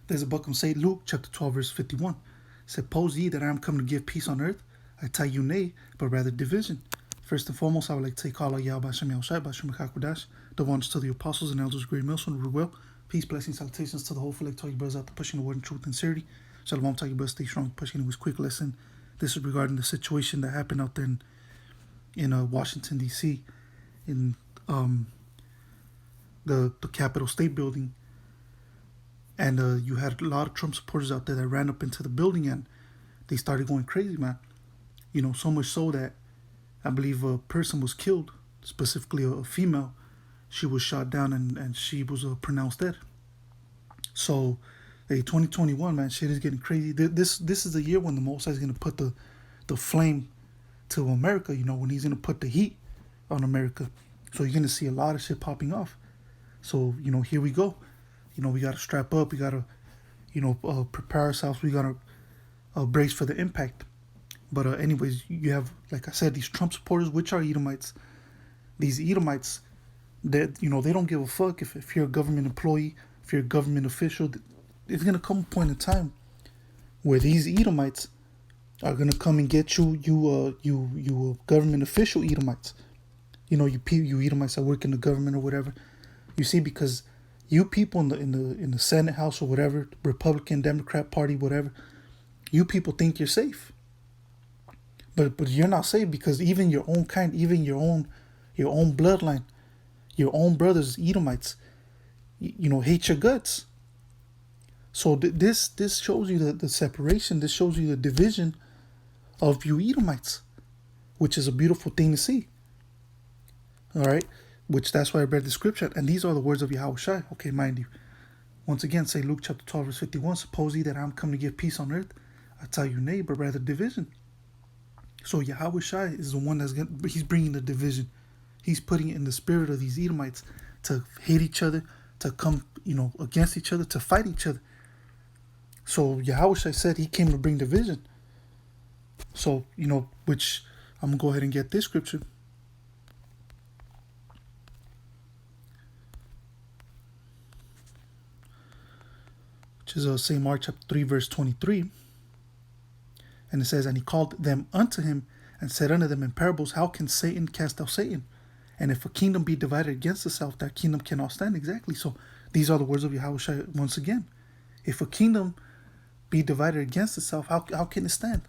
There's a book on St. Luke, chapter 12, verse 51. Suppose ye that I am come to give peace on earth? I tell you nay, but rather division. First and foremost, I would like to take all of y'all Bashem Yahushai, Bashem Hakudash, the ones to the apostles and elders, great millstone, Ruel. Peace, blessings, salutations to the whole like to you brothers out there pushing the word in truth and sincerity. Shalom, tell you brothers, stay strong, pushing it was quick lesson. This is regarding the situation that happened out there in Washington, D.C., in the Capitol State Building. And you had a lot of Trump supporters out there that ran up into the building and they started going crazy, man. You know, so much so that I believe a person was killed, specifically a female. She was shot down and she was pronounced dead. So, hey, 2021, man, shit is getting crazy. This is the year when the Most High is going to put the flame to America, you know, when he's going to put the heat on America. So you're going to see a lot of shit popping off. So, you know, here we go. You know, we got to strap up. We got to, prepare ourselves. We got to brace for the impact. But anyways, you have, like I said, these Trump supporters, which are Edomites. These Edomites, that they don't give a fuck if you're a government employee, if you're a government official. It's going to come a point in time where these Edomites are going to come and get you government official Edomites. You Edomites that work in the government or whatever. You see, because you people in the Senate House or whatever, Republican, Democrat Party, whatever, you people think you're safe, but you're not safe, because even your own kind, even your own bloodline, your own brothers, Edomites, hate your guts. So this shows you the separation. This shows you the division of you Edomites, which is a beautiful thing to see. All right. Which that's why I read the scripture. And these are the words of Yahushua. Okay, mind you. Once again, say Luke chapter 12, verse 51. Suppose ye that I am come to give peace on earth? I tell you nay, but rather division. So Yahushua is the one he's bringing the division. He's putting it in the spirit of these Edomites to hate each other, to come, against each other, to fight each other. So Yahushua said he came to bring division. So, which I'm going to go ahead and get this scripture. Which is St. Mark chapter 3, verse 23. And it says, and he called them unto him and said unto them in parables, how can Satan cast out Satan? And if a kingdom be divided against itself, that kingdom cannot stand. Exactly. So these are the words of Yahushua once again. If a kingdom be divided against itself, how can it stand?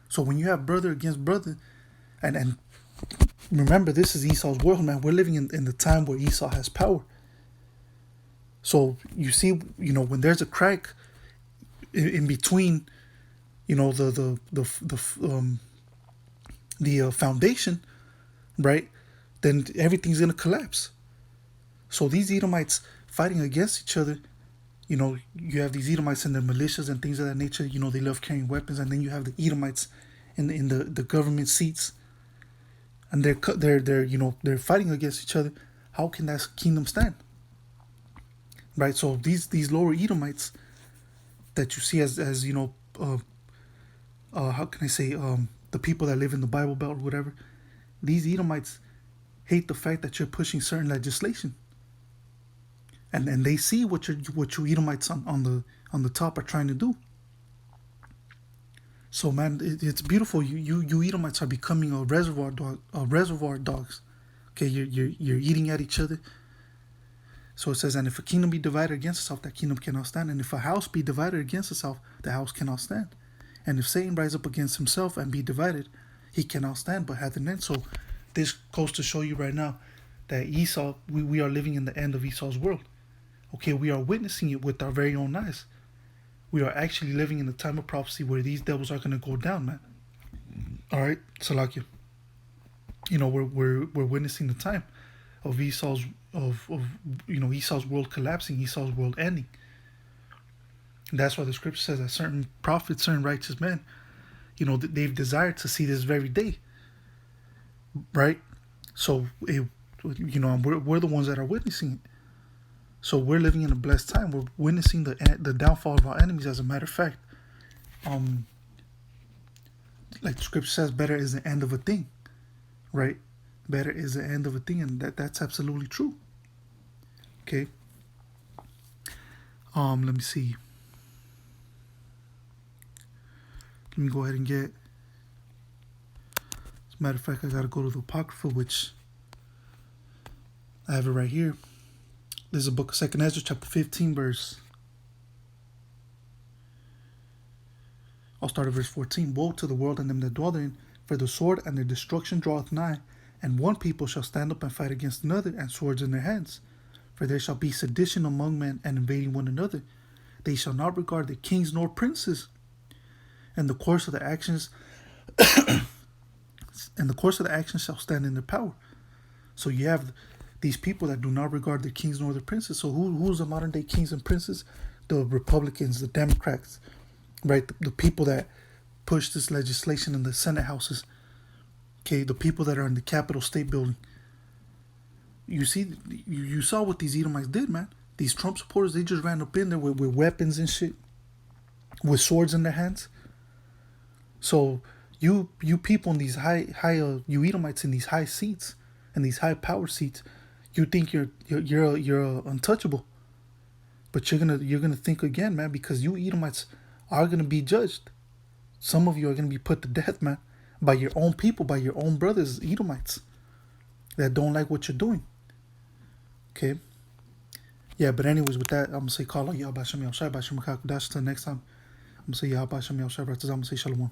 So when you have brother against brother, and remember, this is Esau's world, man. We're living in the time where Esau has power. So you see, when there's a crack in between, the foundation, right? Then everything's gonna collapse. So these Edomites fighting against each other, you have these Edomites and their militias and things of that nature. They love carrying weapons, and then you have the Edomites in the government seats, and they're fighting against each other. How can that kingdom stand? Right, so these lower Edomites that you see as how can I say, the people that live in the Bible Belt or whatever, these Edomites hate the fact that you're pushing certain legislation, and they see what you Edomites on the top are trying to do. So man, it's beautiful. You Edomites are becoming a reservoir dogs. Okay, you're eating at each other. So it says, and if a kingdom be divided against itself, that kingdom cannot stand. And if a house be divided against itself, the house cannot stand. And if Satan rise up against himself and be divided, he cannot stand, but hath an end. So this goes to show you right now that Esau, we are living in the end of Esau's world. Okay, we are witnessing it with our very own eyes. We are actually living in the time of prophecy where these devils are going to go down, man. All right, Salakia. We're witnessing the time of Esau's Esau's world collapsing, Esau's world ending. And that's why the scripture says that certain prophets, certain righteous men, they've desired to see this very day, right? So we're the ones that are witnessing it. So we're living in a blessed time. We're witnessing the downfall of our enemies. As a matter of fact, like the scripture says, better is the end of a thing, right? Better is the end of a thing, and that's absolutely true. Okay. Let me see. Let me go ahead and get. As a matter of fact, I gotta go to the Apocrypha, which I have it right here. This is a book of 2nd Ezra, chapter 15, verse. I'll start at verse 14. Woe to the world and them that dwell therein, for the sword and their destruction draweth nigh, and one people shall stand up and fight against another, and swords in their hands. For there shall be sedition among men, and invading one another. They shall not regard their kings nor princes. And the course of the actions shall stand in their power. So you have these people that do not regard their kings nor their princes. So who's the modern day kings and princes? The Republicans, the Democrats, right? The people that push this legislation in the Senate houses. Okay, the people that are in the Capitol State Building. You see, you saw what these Edomites did, man. These Trump supporters, they just ran up in there with weapons and shit, with swords in their hands. So you people in these high you Edomites in these high seats and these high power seats, you think you're untouchable, but you're gonna think again, man, because you Edomites are gonna be judged. Some of you are gonna be put to death, man, by your own people, by your own brothers, Edomites, that don't like what you're doing. Okay. Yeah, but anyways, with that, I'm gonna say call out Yahweh Shem Yahushua B'Shem Till next time, I'm gonna say Yahweh Shem Yahushua. I'm gonna say Shalom.